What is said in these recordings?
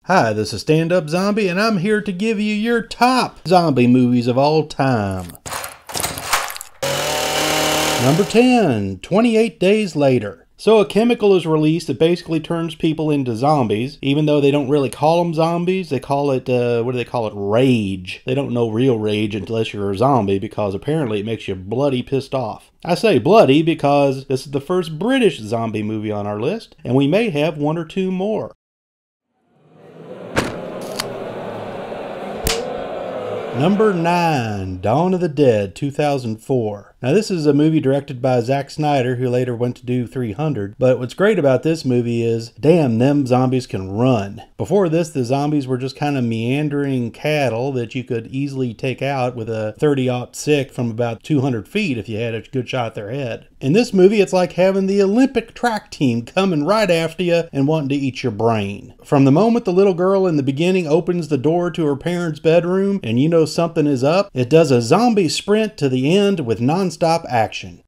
Hi, this is Stand Up Zombie, and I'm here to give you your top zombie movies of all time. Number 10, 28 Days Later. So a chemical is released that basically turns people into zombies, even though they don't really call them zombies. They call it, rage. They don't know real rage unless you're a zombie, because apparently it makes you bloody pissed off. I say bloody because this is the first British zombie movie on our list, and we may have one or two more. Number 9, Dawn of the Dead, 2004. Now this is a movie directed by Zack Snyder, who later went to do 300, but what's great about this movie is, damn, them zombies can run. Before this, the zombies were just kind of meandering cattle that you could easily take out with a 30-06 from about 200 feet if you had a good shot at their head. In this movie, it's like having the Olympic track team coming right after you and wanting to eat your brain. From the moment the little girl in the beginning opens the door to her parents' bedroom and you know something is up, it does a zombie sprint to the end with non-stop action.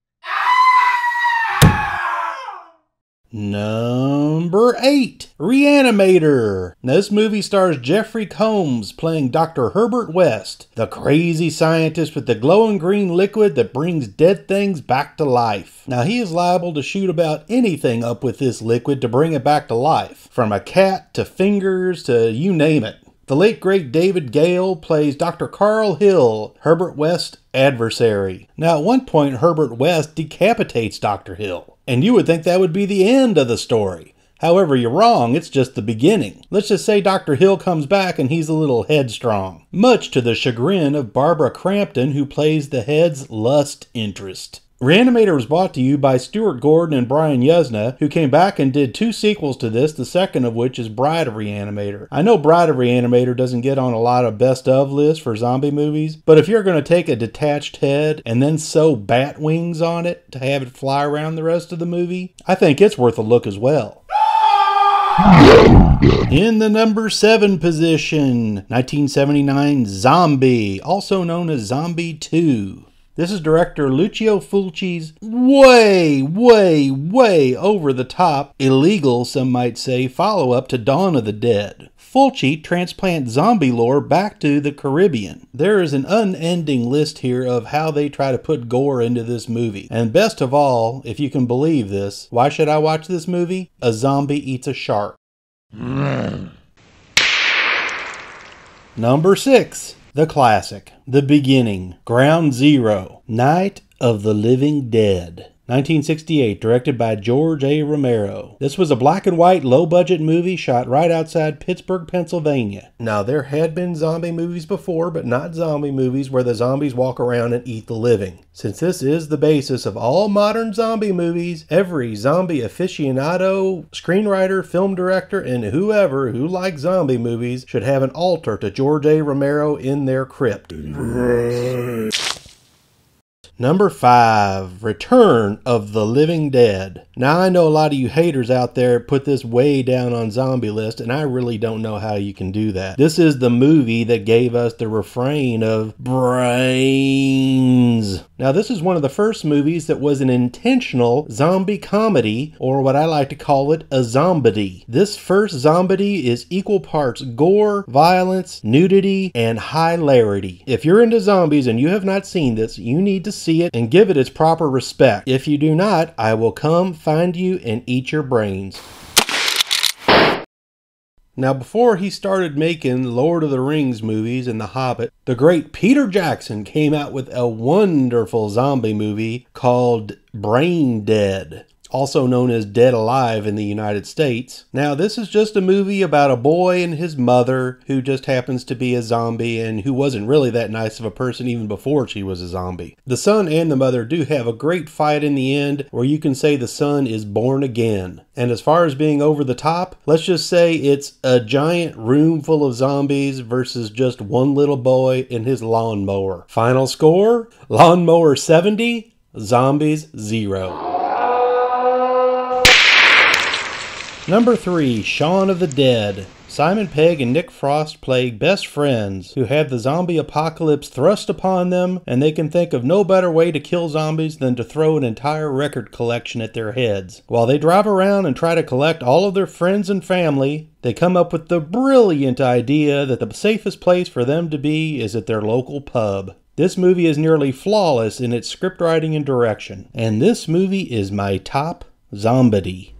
Number 8, Reanimator. Now, this movie stars Jeffrey Combs playing Dr. Herbert West, the crazy scientist with the glowing green liquid that brings dead things back to life. Now, he is liable to shoot about anything up with this liquid to bring it back to life, from a cat to fingers to you name it. The late great David Gale plays Dr. Carl Hill, Herbert West's adversary. Now, at one point, Herbert West decapitates Dr. Hill, and you would think that would be the end of the story. However, you're wrong, it's just the beginning. Let's just say Dr. Hill comes back and he's a little headstrong, much to the chagrin of Barbara Crampton, who plays the head's lust interest. Reanimator was brought to you by Stuart Gordon and Brian Yuzna, who came back and did 2 sequels to this, the second of which is Bride of Reanimator. I know Bride of Reanimator doesn't get on a lot of best of lists for zombie movies, but if you're going to take a detached head and then sew bat wings on it to have it fly around the rest of the movie, I think it's worth a look as well. In the number 7 position, 1979 Zombie, also known as Zombie 2. This is director Lucio Fulci's way over the top, illegal, some might say, follow-up to Dawn of the Dead. Fulci transplants zombie lore back to the Caribbean. There is an unending list here of how they try to put gore into this movie. And best of all, if you can believe this, why should I watch this movie? A zombie eats a shark. Number 6. The classic, The Beginning, Ground Zero, Night of the Living Dead. 1968, directed by George A. Romero. This was a black and white, low-budget movie shot right outside Pittsburgh, Pennsylvania. Now, there had been zombie movies before, but not zombie movies where the zombies walk around and eat the living. Since this is the basis of all modern zombie movies, every zombie aficionado, screenwriter, film director, and whoever who likes zombie movies should have an altar to George A. Romero in their crypt. Number 5, Return of the Living Dead. Now, I know a lot of you haters out there put this way down on zombie list, and I really don't know how you can do that. This is the movie that gave us the refrain of brains. Now, this is one of the first movies that was an intentional zombie comedy, or what I like to call it, a zombie. This first zombie is equal parts gore, violence, nudity, and hilarity. If you're into zombies and you have not seen this, you need to see it and give it its proper respect. If you do not, I will come find you and eat your brains. Now, before he started making Lord of the Rings movies and The Hobbit, the great Peter Jackson came out with a wonderful zombie movie called Brain Dead, also known as Dead Alive in the United States. Now, this is just a movie about a boy and his mother who just happens to be a zombie and who wasn't really that nice of a person even before she was a zombie. The son and the mother do have a great fight in the end where you can say the son is born again. And as far as being over the top, let's just say it's a giant room full of zombies versus just one little boy and his lawnmower. Final score? Lawnmower 70, zombies 0. Number 3, Shaun of the Dead. Simon Pegg and Nick Frost play best friends who have the zombie apocalypse thrust upon them, and they can think of no better way to kill zombies than to throw an entire record collection at their heads. While they drive around and try to collect all of their friends and family, they come up with the brilliant idea that the safest place for them to be is at their local pub. This movie is nearly flawless in its scriptwriting and direction, and this movie is my top zombie.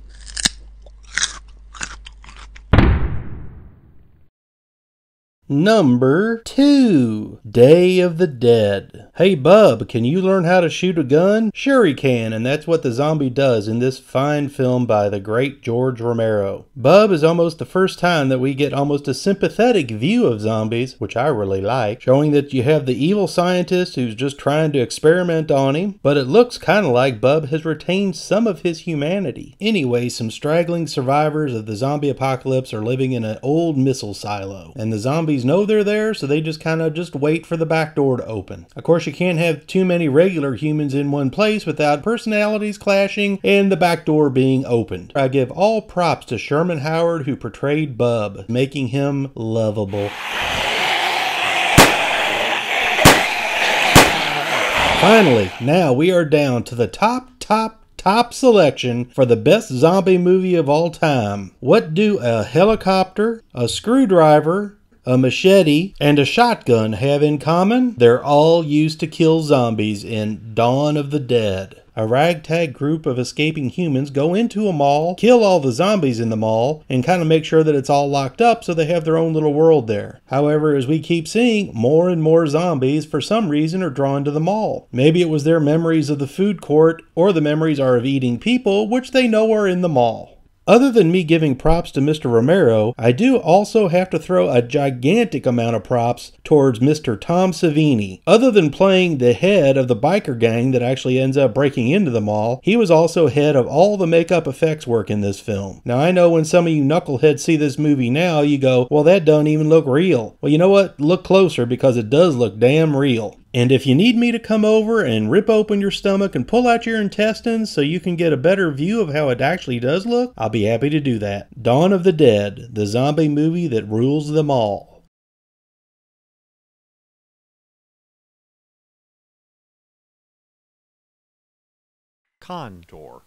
Number 2, Day of the Dead. Hey bub, can you learn how to shoot a gun? Sure he can, and that's what the zombie does in this fine film by the great George Romero. Bub is almost the first time that we get almost a sympathetic view of zombies, which I really like, showing that you have the evil scientist who's just trying to experiment on him, but it looks kind of like Bub has retained some of his humanity. Anyway, some straggling survivors of the zombie apocalypse are living in an old missile silo, and the zombies know they're there, so they just wait for the back door to open. Of course, you can't have too many regular humans in one place without personalities clashing and the back door being opened. I give all props to Sherman Howard, who portrayed Bub, making him lovable. Finally, now we are down to the top selection for the best zombie movie of all time. What do a helicopter, a screwdriver, a machete, and a shotgun have in common? They're all used to kill zombies in Dawn of the Dead. A ragtag group of escaping humans go into a mall, kill all the zombies in the mall, and kind of make sure that it's all locked up so they have their own little world there. However, as we keep seeing, more and more zombies for some reason are drawn to the mall. Maybe it was their memories of the food court, or the memories are of eating people, which they know are in the mall. Other than me giving props to Mr. Romero, I do also have to throw a gigantic amount of props towards Mr. Tom Savini. Other than playing the head of the biker gang that actually ends up breaking into the mall, he was also head of all the makeup effects work in this film. Now I know when some of you knuckleheads see this movie now, you go, well, that doesn't even look real. Well, you know what? Look closer, because it does look damn real. And if you need me to come over and rip open your stomach and pull out your intestines so you can get a better view of how it actually does look, I'll be happy to do that. Dawn of the Dead, the zombie movie that rules them all. Condor.